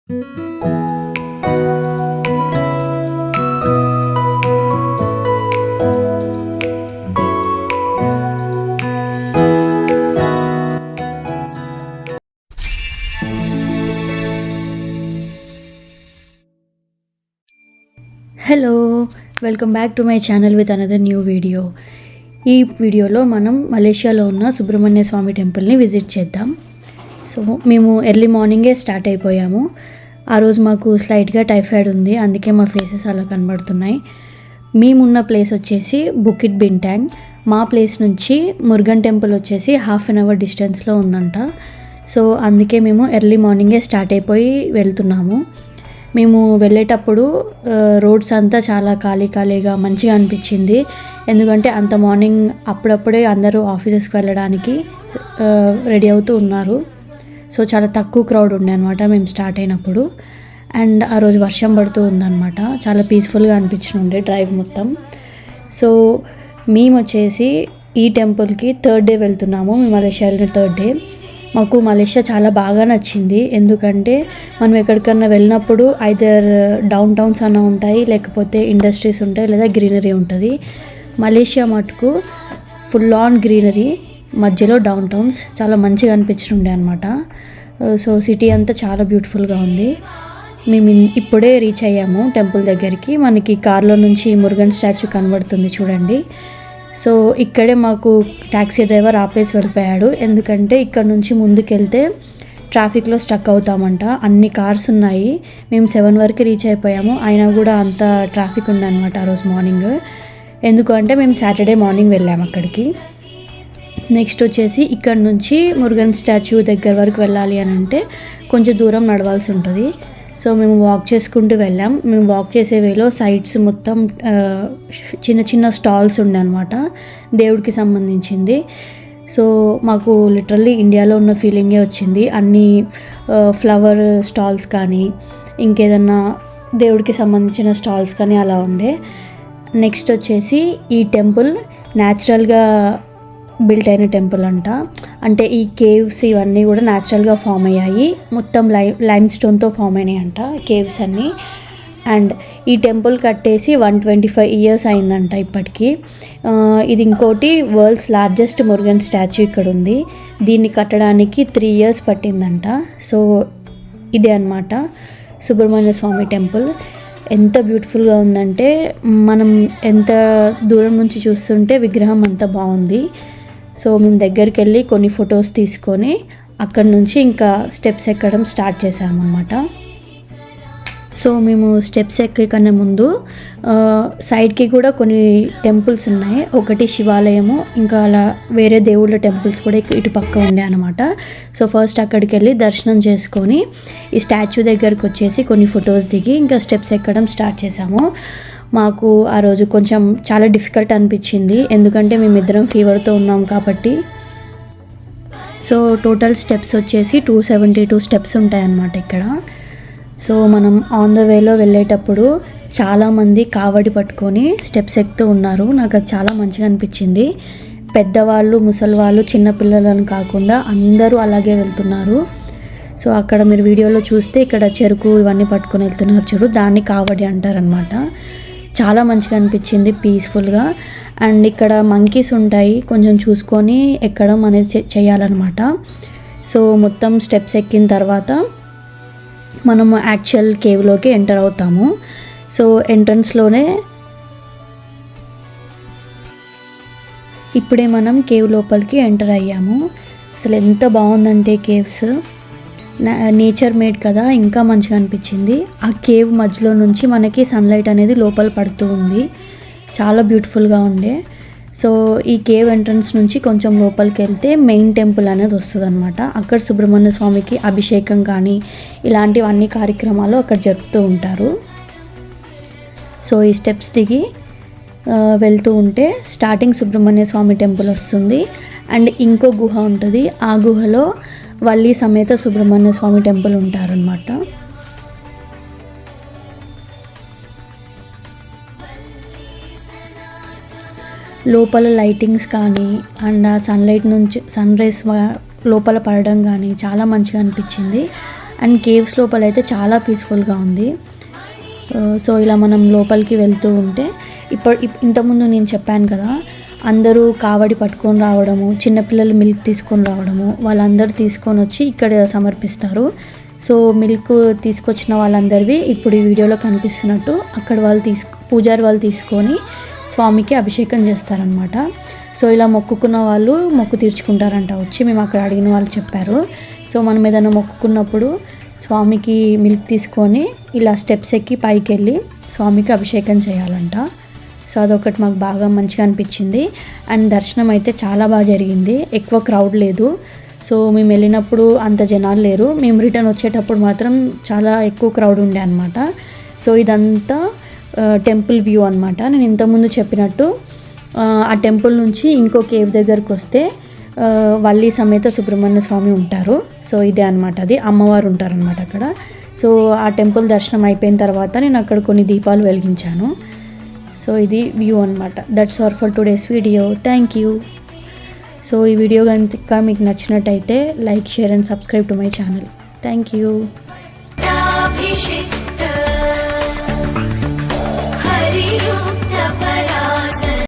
Hello, welcome back to my channel with another new video. ఈ వీడియోలో మనం మలేషియాలో ఉన్న సుబ్రహ్మణ్య స్వామి టెంపుల్ని విజిట్ చేద్దాం. సో మేము ఎర్లీ మార్నింగే స్టార్ట్ అయిపోయాము. ఆ రోజు మాకు స్లైట్గా టైఫాయిడ్ ఉంది, అందుకే మా ఫేసెస్ అలా కనబడుతున్నాయి. మేమున్న ప్లేస్ వచ్చేసి బుకిట్ బింటాంగ్. మా ప్లేస్ నుంచి మురుగన్ టెంపుల్ వచ్చేసి 1/2 అవర్ డిస్టెన్స్లో ఉందంట. సో అందుకే మేము ఎర్లీ మార్నింగే స్టార్ట్ అయిపోయి వెళ్తున్నాము. మేము వెళ్ళేటప్పుడు రోడ్స్ అంతా చాలా ఖాళీగా మంచిగా అనిపించింది. ఎందుకంటే అంత మార్నింగ్ అప్పుడప్పుడే అందరూ ఆఫీసెస్కి వెళ్ళడానికి రెడీ అవుతూ ఉన్నారు. సో చాలా తక్కువ క్రౌడ్ ఉండే అనమాట మేము స్టార్ట్ అయినప్పుడు. అండ్ ఆ రోజు వర్షం పడుతూ ఉందన్నమాట. చాలా పీస్ఫుల్గా అనిపించింది డ్రైవ్ మొత్తం. సో మేము వచ్చేసి ఈ టెంపుల్కి 3rd డే వెళ్తున్నాము. మేము మలేషియాలో 3rd డే. మాకు మలేషియా చాలా బాగా నచ్చింది. ఎందుకంటే మనం ఎక్కడికన్నా వెళ్ళినప్పుడు ఐదర్ డౌన్ టౌన్స్ అన్న ఉంటాయి, లేకపోతే ఇండస్ట్రీస్ ఉంటాయి, లేదా గ్రీనరీ ఉంటుంది. మలేషియా మటుకు ఫుల్ ఆన్ గ్రీనరీ, మధ్యలో డౌన్ టౌన్స్, చాలా మంచిగా అనిపించుండే అనమాట. సో సిటీ అంతా చాలా బ్యూటిఫుల్గా ఉంది. మేము ఇప్పుడే రీచ్ అయ్యాము టెంపుల్ దగ్గరికి. మనకి కార్లో నుంచి మురుగన్ స్టాచ్యూ కనబడుతుంది చూడండి. సో ఇక్కడే మాకు ట్యాక్సీ డ్రైవర్ ఆపేసి వెళ్ళిపోయాడు. ఎందుకంటే ఇక్కడ నుంచి ముందుకెళ్తే ట్రాఫిక్లో స్టక్ అవుతామంట. అన్ని కార్స్ ఉన్నాయి. మేము 7 వరకు రీచ్ అయిపోయాము, అయినా కూడా అంత ట్రాఫిక్ ఉందన్నమాట ఆ రోజు మార్నింగ్. ఎందుకంటే మేము సాటర్డే మార్నింగ్ వెళ్ళాము అక్కడికి. నెక్స్ట్ వచ్చేసి ఇక్కడ నుంచి మురుగన్ స్టాచ్యూ దగ్గర వరకు వెళ్ళాలి అని అంటే కొంచెం దూరం నడవాల్సి ఉంటుంది. సో మేము వాక్ చేసుకుంటూ వెళ్ళాం. మేము వాక్ చేసే వేలో సైడ్స్ మొత్తం చిన్న చిన్న స్టాల్స్ ఉండే అనమాట, దేవుడికి సంబంధించింది. సో మాకు లిటరల్లీ ఇండియాలో ఉన్న ఫీలింగే వచ్చింది. అన్ని ఫ్లవర్ స్టాల్స్ కానీ, ఇంకేదన్నా దేవుడికి సంబంధించిన స్టాల్స్ కానీ అలా ఉండే. నెక్స్ట్ వచ్చేసి ఈ టెంపుల్ న్యాచురల్గా బిల్ట్ అయిన టెంపుల్ అంట. అంటే ఈ కేవ్స్ ఇవన్నీ కూడా న్యాచురల్గా ఫామ్ అయ్యాయి. మొత్తం లైమ్ స్టోన్తో ఫామ్ అయినాయి అంట కేవ్స్ అన్నీ. అండ్ ఈ టెంపుల్ కట్టేసి 125 ఇయర్స్ అయిందంట ఇప్పటికీ. ఇది ఇంకోటి వరల్డ్స్ లార్జెస్ట్ మురుగన్ స్టాచ్యూ ఇక్కడ ఉంది. దీన్ని కట్టడానికి 3 ఇయర్స్ పట్టిందంట. సో ఇదే అన్నమాట సుబ్రహ్మణ్య స్వామి టెంపుల్. ఎంత బ్యూటిఫుల్గా ఉందంటే మనం ఎంత దూరం నుంచి చూస్తుంటే విగ్రహం అంత బాగుంది. సో మేము దగ్గరికి వెళ్ళి కొన్ని ఫొటోస్ తీసుకొని అక్కడి నుంచి ఇంకా స్టెప్స్ ఎక్కడం స్టార్ట్ చేసామన్నమాట. సో మేము స్టెప్స్ ఎక్కే కన్నా ముందు సైడ్కి కూడా కొన్ని టెంపుల్స్ ఉన్నాయి. ఒకటి శివాలయము, ఇంకా అలా వేరే దేవుళ్ళ టెంపుల్స్ కూడా ఇటు పక్క ఉండే అనమాట. సో ఫస్ట్ అక్కడికి వెళ్ళి దర్శనం చేసుకొని ఈ స్టాచ్యూ దగ్గరకు వచ్చేసి కొన్ని ఫొటోస్ దిగి ఇంకా స్టెప్స్ ఎక్కడం స్టార్ట్ చేసాము. మాకు ఆ రోజు కొంచెం చాలా డిఫికల్ట్ అనిపించింది, ఎందుకంటే మేమిద్దరం ఫీవర్తో ఉన్నాం కాబట్టి. సో టోటల్ స్టెప్స్ వచ్చేసి 272 స్టెప్స్ ఉంటాయన్నమాట ఇక్కడ. సో మనం ఆన్ ద వేలో వెళ్ళేటప్పుడు చాలామంది కావడి పట్టుకొని స్టెప్స్ ఎక్కుతూ ఉన్నారు. నాకు అది చాలా మంచిగా అనిపించింది. పెద్దవాళ్ళు, ముసలివాళ్ళు, చిన్నపిల్లలను కాకుండా అందరూ అలాగే వెళ్తున్నారు. సో అక్కడ మీరు వీడియోలో చూస్తే ఇక్కడ చెరుకు ఇవన్నీ పట్టుకొని వెళ్తున్నారు చూడు, దాన్ని కావడి అంటారనమాట. చాలా మంచిగా అనిపించింది, పీస్ఫుల్గా. అండ్ ఇక్కడ మంకీస్ ఉంటాయి, కొంచెం చూసుకొని ఎక్కడం అనేది చేయాలన్నమాట. సో మొత్తం స్టెప్స్ ఎక్కిన తర్వాత మనము యాక్చువల్ కేవ్లోకి ఎంటర్ అవుతాము. సో ఎంట్రన్స్లోనే ఇప్పుడే మనం కేవ్ లోపలికి ఎంటర్ అయ్యాము. అసలు ఎంత బాగుందంటే కేవ్స్, నేచర్ మేడ్ కదా, ఇంకా మంచిగా అనిపించింది. ఆ కేవ్ మధ్యలో నుంచి మనకి సన్లైట్ అనేది లోపల పడుతూ ఉంది, చాలా బ్యూటిఫుల్గా ఉండే. సో ఈ కేవ్ ఎంట్రన్స్ నుంచి కొంచెం లోపలికి వెళ్తే మెయిన్ టెంపుల్ అనేది వస్తుంది అనమాట. అక్కడ సుబ్రహ్మణ్య స్వామికి అభిషేకం కానీ ఇలాంటివన్నీ కార్యక్రమాలు అక్కడ జరుపుతూ ఉంటారు. సో ఈ స్టెప్స్ దిగి వెళ్తూ ఉంటే స్టార్టింగ్ సుబ్రహ్మణ్య స్వామి టెంపుల్ వస్తుంది. అండ్ ఇంకో గుహ ఉంటుంది, ఆ గుహలో వల్లి సమేత సుబ్రహ్మణ్య స్వామి టెంపుల్ ఉంటారనమాట. లోపల లైటింగ్స్ కానీ అండ్ ఆ సన్లైట్ నుంచి సన్ రైస్ లోపల పడడం కానీ చాలా మంచిగా అనిపించింది. అండ్ కేవ్స్ లోపల అయితే చాలా పీస్ఫుల్గా ఉంది. సో ఇలా మనం లోపలికి వెళ్తూ ఉంటే ఇంతకుముందు నేను చెప్పాను కదా, అందరూ కావడి పట్టుకొని రావడము, చిన్నపిల్లలు మిల్క్ తీసుకొని రావడము, వాళ్ళందరూ తీసుకొని వచ్చి ఇక్కడ సమర్పిస్తారు. సో మిల్క్ తీసుకొచ్చిన వాళ్ళందరివి ఇప్పుడు ఈ వీడియోలో కనిపిస్తున్నట్టు అక్కడ పూజారి వాళ్ళు తీసుకొని స్వామికి అభిషేకం చేస్తారనమాట. సో ఇలా మొక్కుకున్న వాళ్ళు మొక్కు తీర్చుకుంటారంట వచ్చి, మేము అక్కడ అడిగిన వాళ్ళు చెప్పారు. సో మనం ఏదైనా మొక్కుకున్నప్పుడు స్వామికి మిల్క్ తీసుకొని ఇలా స్టెప్స్ ఎక్కి పైకి వెళ్ళి స్వామికి అభిషేకం చేయాలంట. సో అదొకటి మాకు బాగా మంచిగా అనిపించింది. అండ్ దర్శనం అయితే చాలా బాగా జరిగింది, ఎక్కువ క్రౌడ్ లేదు. సో మేము వెళ్ళినప్పుడు అంత జనాలు లేరు, మేము రిటర్న్ వచ్చేటప్పుడు మాత్రం చాలా ఎక్కువ క్రౌడ్ ఉండే అనమాట. సో ఇదంతా టెంపుల్ వ్యూ అనమాట. నేను ఇంతకుముందు చెప్పినట్టు ఆ టెంపుల్ నుంచి ఇంకో కేవ్ దగ్గరకు వస్తే వల్లి సమేత సుబ్రహ్మణ్య స్వామి ఉంటారు. సో ఇదే అనమాట, అది అమ్మవారు ఉంటారనమాట అక్కడ. సో ఆ టెంపుల్ దర్శనం అయిపోయిన తర్వాత నేను అక్కడ కొన్ని దీపాలు వెలిగించాను. సో ఇది వ్యూ అనమాట. That's all for today's video. Thank you. So ఈ వీడియో కనుక మీకు నచ్చినట్టయితే like, share and subscribe to my channel. Thank you.